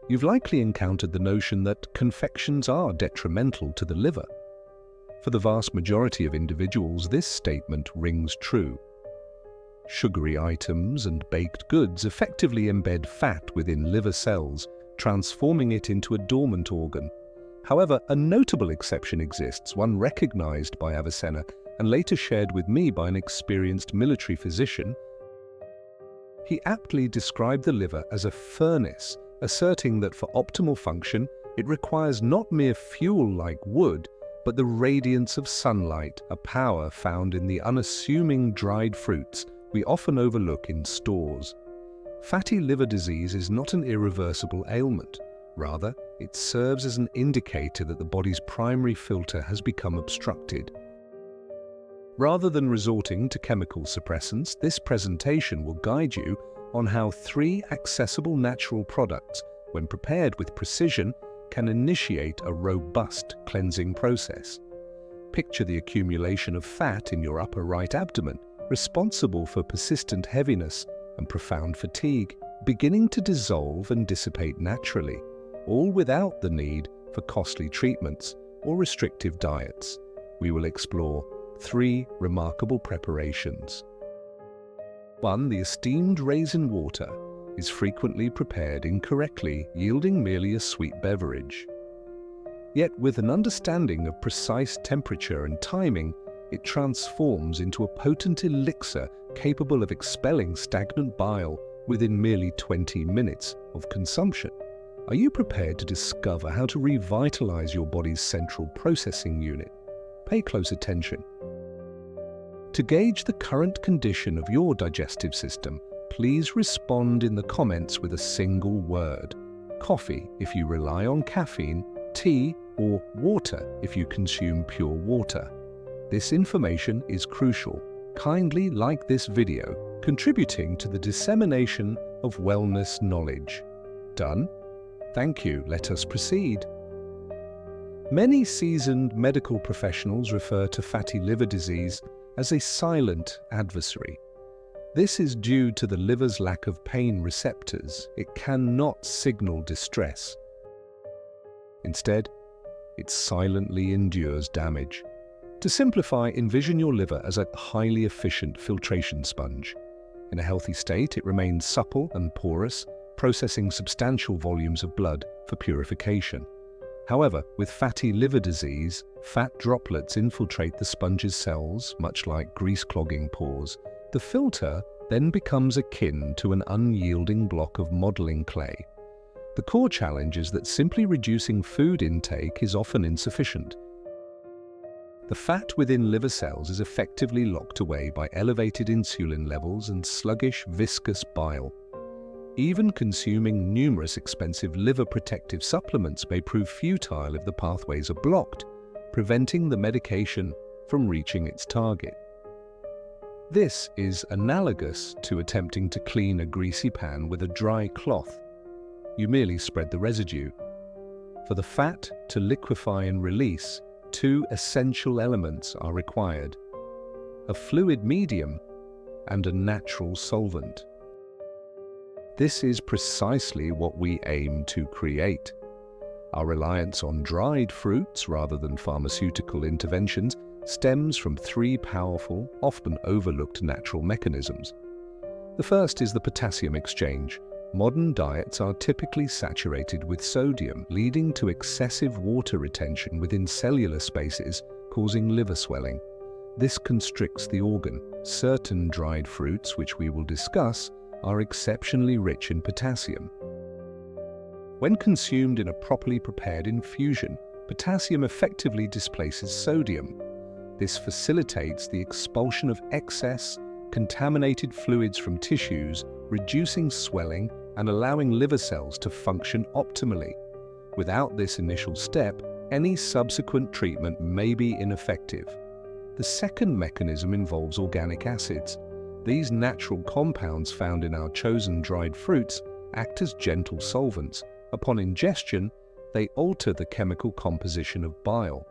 You've likely encountered the notion that confections are detrimental to the liver. For the vast majority of individuals, this statement rings true. Sugary items and baked goods effectively embed fat within liver cells, transforming it into a dormant organ. However, a notable exception exists, one recognized by Avicenna and later shared with me by an experienced military physician. He aptly described the liver as a furnace, asserting that for optimal function, it requires not mere fuel like wood, but the radiance of sunlight, a power found in the unassuming dried fruits we often overlook in stores. Fatty liver disease is not an irreversible ailment. Rather, it serves as an indicator that the body's primary filter has become obstructed. Rather than resorting to chemical suppressants, this presentation will guide you on how 3 accessible natural products, when prepared with precision, can initiate a robust cleansing process. Picture the accumulation of fat in your upper right abdomen, responsible for persistent heaviness and profound fatigue, beginning to dissolve and dissipate naturally, all without the need for costly treatments or restrictive diets. We will explore 3 remarkable preparations. 1. The esteemed raisin water is frequently prepared incorrectly, yielding merely a sweet beverage. Yet with an understanding of precise temperature and timing, it transforms into a potent elixir capable of expelling stagnant bile within merely 20 minutes of consumption. Are you prepared to discover how to revitalize your body's central processing unit? Pay close attention. To gauge the current condition of your digestive system, please respond in the comments with a single word. Coffee if you rely on caffeine, tea, or water if you consume pure water. This information is crucial. Kindly like this video, contributing to the dissemination of wellness knowledge. Done? Thank you. Let us proceed. Many seasoned medical professionals refer to fatty liver disease as a silent adversary. This is due to the liver's lack of pain receptors. It cannot signal distress. Instead, it silently endures damage. To simplify, envision your liver as a highly efficient filtration sponge. In a healthy state, it remains supple and porous, processing substantial volumes of blood for purification. However, with fatty liver disease, fat droplets infiltrate the sponge's cells, much like grease-clogging pores. The filter then becomes akin to an unyielding block of modeling clay. The core challenge is that simply reducing food intake is often insufficient. The fat within liver cells is effectively locked away by elevated insulin levels and sluggish, viscous bile. Even consuming numerous expensive liver protective supplements may prove futile if the pathways are blocked, preventing the medication from reaching its target. This is analogous to attempting to clean a greasy pan with a dry cloth. You merely spread the residue. For the fat to liquefy and release, 2 essential elements are required: a fluid medium and a natural solvent. This is precisely what we aim to create. Our reliance on dried fruits rather than pharmaceutical interventions stems from 3 powerful, often overlooked natural mechanisms. The first is the potassium exchange. Modern diets are typically saturated with sodium, leading to excessive water retention within cellular spaces, causing liver swelling. This constricts the organ. Certain dried fruits, which we will discuss, are exceptionally rich in potassium. When consumed in a properly prepared infusion, potassium effectively displaces sodium. This facilitates the expulsion of excess, contaminated fluids from tissues, reducing swelling and allowing liver cells to function optimally. Without this initial step, any subsequent treatment may be ineffective. The second mechanism involves organic acids. These natural compounds found in our chosen dried fruits act as gentle solvents. Upon ingestion, they alter the chemical composition of bile.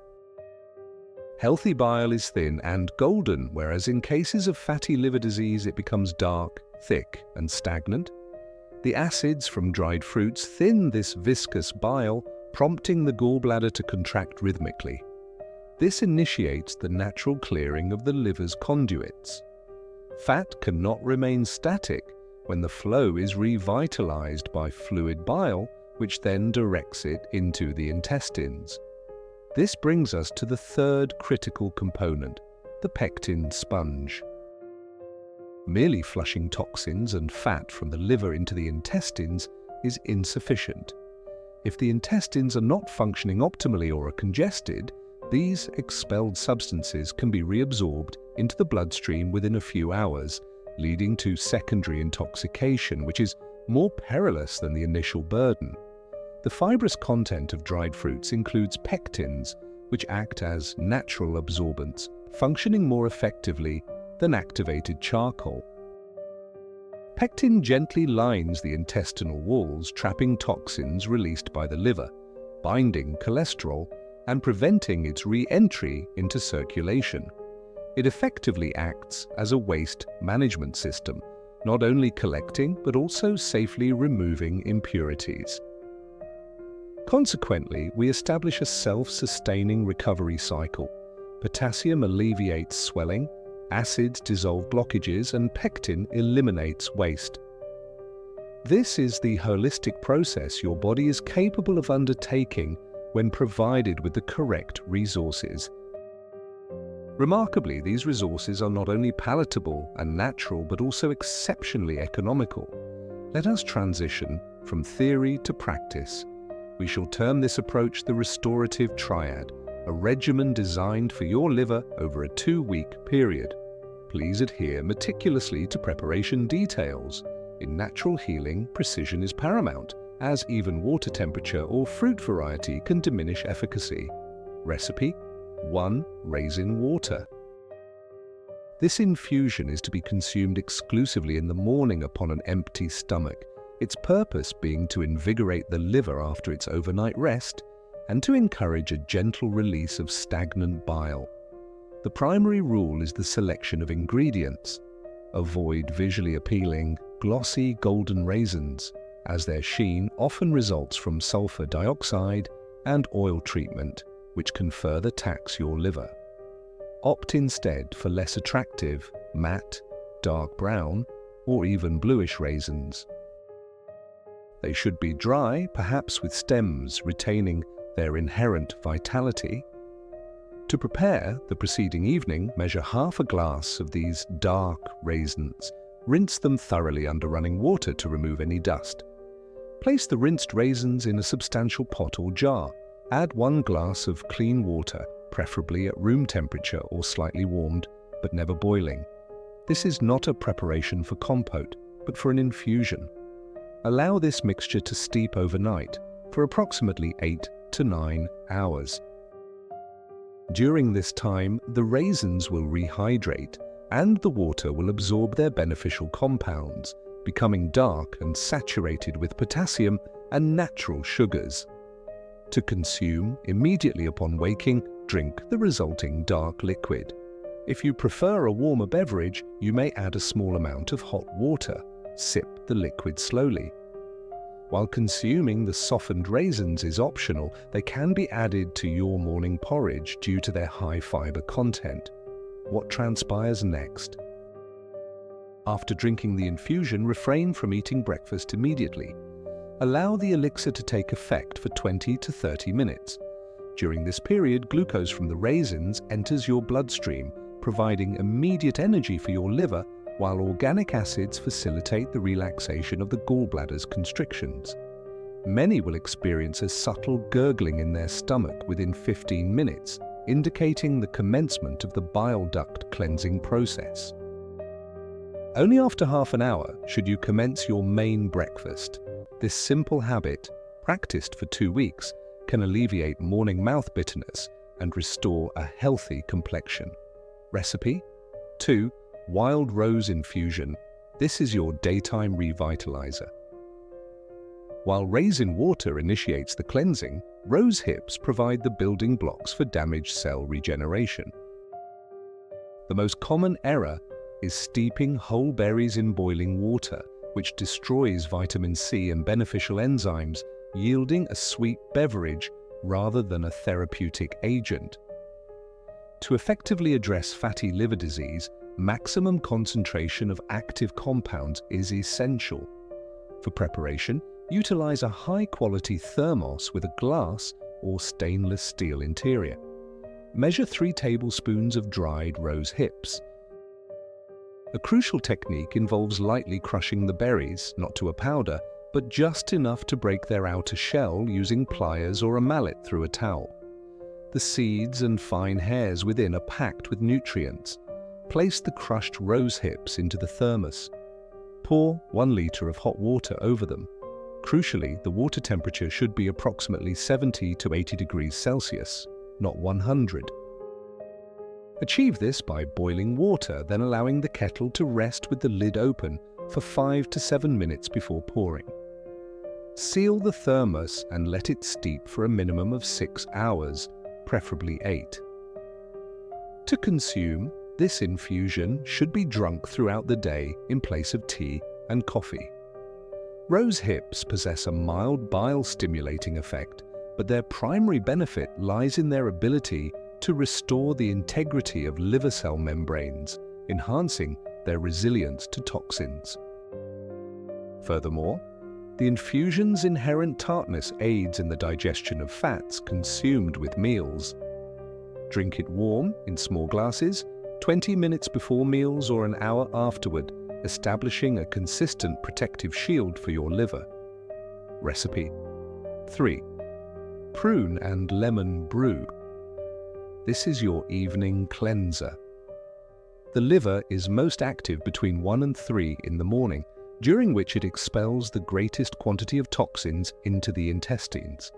Healthy bile is thin and golden, whereas in cases of fatty liver disease it becomes dark, thick, and stagnant. The acids from dried fruits thin this viscous bile, prompting the gallbladder to contract rhythmically. This initiates the natural clearing of the liver's conduits. Fat cannot remain static when the flow is revitalized by fluid bile, which then directs it into the intestines. This brings us to the third critical component, the pectin sponge. Merely flushing toxins and fat from the liver into the intestines is insufficient. If the intestines are not functioning optimally or are congested, these expelled substances can be reabsorbed into the bloodstream within a few hours, leading to secondary intoxication, which is more perilous than the initial burden. The fibrous content of dried fruits includes pectins, which act as natural absorbents, functioning more effectively than activated charcoal. Pectin gently lines the intestinal walls, trapping toxins released by the liver, binding cholesterol, and preventing its re-entry into circulation. It effectively acts as a waste management system, not only collecting but also safely removing impurities. Consequently, we establish a self-sustaining recovery cycle. Potassium alleviates swelling, acids dissolve blockages, and pectin eliminates waste. This is the holistic process your body is capable of undertaking when provided with the correct resources. Remarkably, these resources are not only palatable and natural, but also exceptionally economical. Let us transition from theory to practice. We shall term this approach the restorative triad, a regimen designed for your liver over a 2-week period. Please adhere meticulously to preparation details. In natural healing, precision is paramount, as even water temperature or fruit variety can diminish efficacy. Recipe: 1 raisin water. This infusion is to be consumed exclusively in the morning upon an empty stomach, its purpose being to invigorate the liver after its overnight rest and to encourage a gentle release of stagnant bile. The primary rule is the selection of ingredients. Avoid visually appealing, glossy golden raisins, as their sheen often results from sulfur dioxide and oil treatment, which can further tax your liver. Opt instead for less attractive, matte, dark brown, or even bluish raisins. They should be dry, perhaps with stems retaining their inherent vitality. To prepare, the preceding evening, measure half a glass of these dark raisins. Rinse them thoroughly under running water to remove any dust. Place the rinsed raisins in a substantial pot or jar. Add 1 glass of clean water, preferably at room temperature or slightly warmed, but never boiling. This is not a preparation for compote, but for an infusion. Allow this mixture to steep overnight for approximately 8 to 9 hours. During this time, the raisins will rehydrate and the water will absorb their beneficial compounds, becoming dark and saturated with potassium and natural sugars. To consume, immediately upon waking, drink the resulting dark liquid. If you prefer a warmer beverage, you may add a small amount of hot water. Sip the liquid slowly. While consuming the softened raisins is optional, they can be added to your morning porridge due to their high fiber content. What transpires next? After drinking the infusion, refrain from eating breakfast immediately. Allow the elixir to take effect for 20 to 30 minutes. During this period, glucose from the raisins enters your bloodstream, providing immediate energy for your liver, while organic acids facilitate the relaxation of the gallbladder's constrictions. Many will experience a subtle gurgling in their stomach within 15 minutes, indicating the commencement of the bile duct cleansing process. Only after half an hour should you commence your main breakfast. This simple habit, practiced for 2 weeks, can alleviate morning mouth bitterness and restore a healthy complexion. Recipe: 2 wild rose infusion. This is your daytime revitalizer. While raisin water initiates the cleansing, rose hips provide the building blocks for damaged cell regeneration. The most common error is steeping whole berries in boiling water, which destroys vitamin C and beneficial enzymes, yielding a sweet beverage rather than a therapeutic agent. To effectively address fatty liver disease, maximum concentration of active compounds is essential. For preparation, utilize a high-quality thermos with a glass or stainless steel interior. Measure 3 tablespoons of dried rose hips. A crucial technique involves lightly crushing the berries, not to a powder, but just enough to break their outer shell using pliers or a mallet through a towel. The seeds and fine hairs within are packed with nutrients. Place the crushed rose hips into the thermos. Pour 1 liter of hot water over them. Crucially, the water temperature should be approximately 70 to 80 degrees Celsius, not 100. Achieve this by boiling water, then allowing the kettle to rest with the lid open for 5 to 7 minutes before pouring. Seal the thermos and let it steep for a minimum of 6 hours, preferably 8. To consume, this infusion should be drunk throughout the day in place of tea and coffee. Rose hips possess a mild bile-stimulating effect, but their primary benefit lies in their ability to restore the integrity of liver cell membranes, enhancing their resilience to toxins. Furthermore, the infusion's inherent tartness aids in the digestion of fats consumed with meals. Drink it warm in small glasses, 20 minutes before meals or an hour afterward, establishing a consistent protective shield for your liver. Recipe 3. Prune and lemon brew. This is your evening cleanser. The liver is most active between 1 and 3 in the morning, during which it expels the greatest quantity of toxins into the intestines.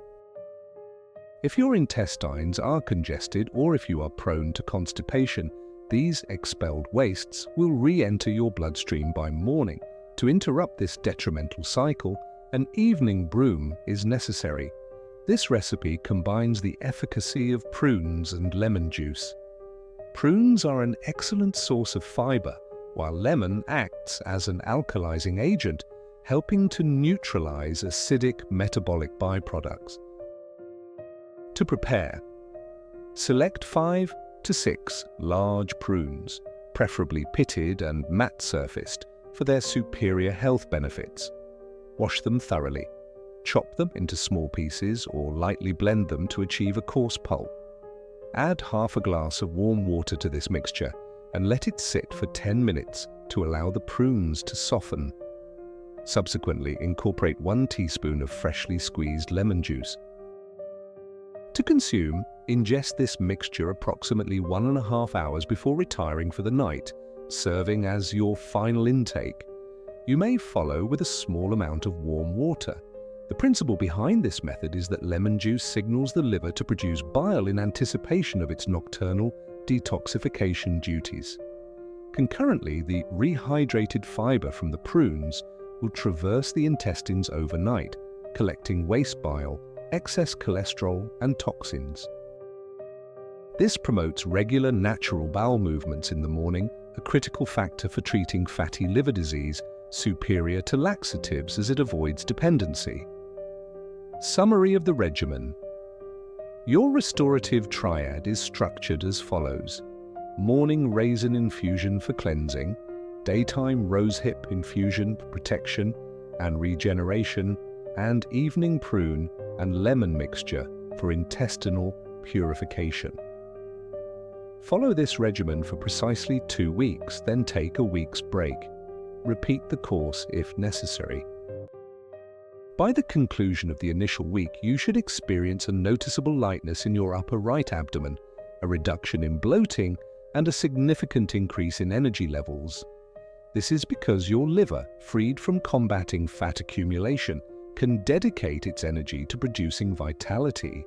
If your intestines are congested or if you are prone to constipation, these expelled wastes will re-enter your bloodstream by morning. To interrupt this detrimental cycle, an evening brew is necessary. This recipe combines the efficacy of prunes and lemon juice. Prunes are an excellent source of fiber, while lemon acts as an alkalizing agent, helping to neutralize acidic metabolic byproducts. To prepare, select 5 to 6 large prunes, preferably pitted and matte-surfaced, for their superior health benefits. Wash them thoroughly. Chop them into small pieces or lightly blend them to achieve a coarse pulp. Add half a glass of warm water to this mixture and let it sit for 10 minutes to allow the prunes to soften. Subsequently, incorporate 1 teaspoon of freshly squeezed lemon juice. To consume, ingest this mixture approximately 1.5 hours before retiring for the night, serving as your final intake. You may follow with a small amount of warm water. The principle behind this method is that lemon juice signals the liver to produce bile in anticipation of its nocturnal detoxification duties. Concurrently, the rehydrated fiber from the prunes will traverse the intestines overnight, collecting waste bile, excess cholesterol, and toxins. This promotes regular natural bowel movements in the morning, a critical factor for treating fatty liver disease, superior to laxatives as it avoids dependency. Summary of the regimen. Your restorative triad is structured as follows: morning raisin infusion for cleansing, daytime rosehip infusion for protection and regeneration, and evening prune and lemon mixture for intestinal purification. Follow this regimen for precisely 2 weeks, then take a week's break. Repeat the course if necessary. By the conclusion of the initial week, you should experience a noticeable lightness in your upper right abdomen, a reduction in bloating, and a significant increase in energy levels. This is because your liver, freed from combating fat accumulation, can dedicate its energy to producing vitality.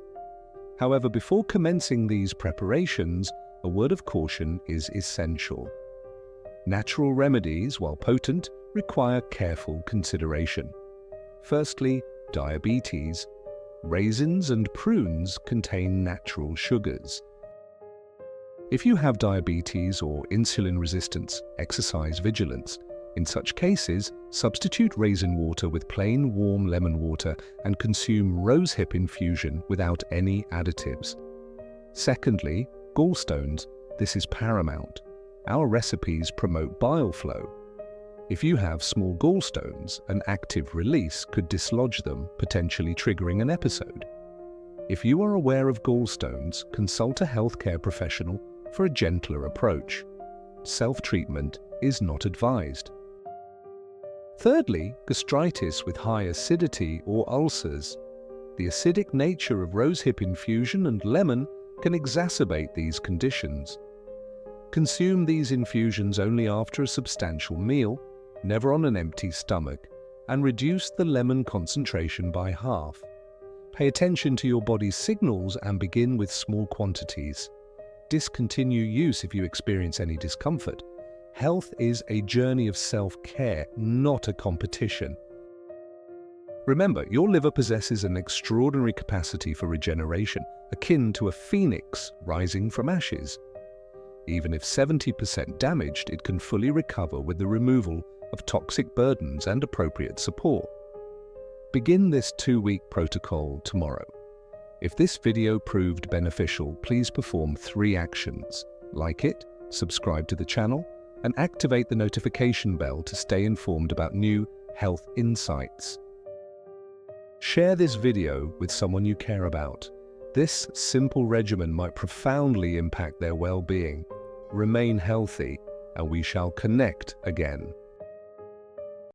However, before commencing these preparations, a word of caution is essential. Natural remedies, while potent, require careful consideration. Firstly, diabetes. Raisins and prunes contain natural sugars. If you have diabetes or insulin resistance, exercise vigilance. In such cases, substitute raisin water with plain warm lemon water and consume rosehip infusion without any additives. Secondly, gallstones. This is paramount. Our recipes promote bile flow. If you have small gallstones, an active release could dislodge them, potentially triggering an episode. If you are aware of gallstones, consult a healthcare professional for a gentler approach. Self-treatment is not advised. Thirdly, gastritis with high acidity or ulcers. The acidic nature of rosehip infusion and lemon can exacerbate these conditions. Consume these infusions only after a substantial meal, never on an empty stomach, and reduce the lemon concentration by half. Pay attention to your body's signals and begin with small quantities. Discontinue use if you experience any discomfort. Health is a journey of self-care, not a competition. Remember, your liver possesses an extraordinary capacity for regeneration, akin to a phoenix rising from ashes. Even if 70% damaged, it can fully recover with the removal of toxic burdens and appropriate support. Begin this 2-week protocol tomorrow. If this video proved beneficial, please perform 3 actions. Like it, subscribe to the channel, and activate the notification bell to stay informed about new health insights. Share this video with someone you care about. This simple regimen might profoundly impact their well-being. Remain healthy, and we shall connect again.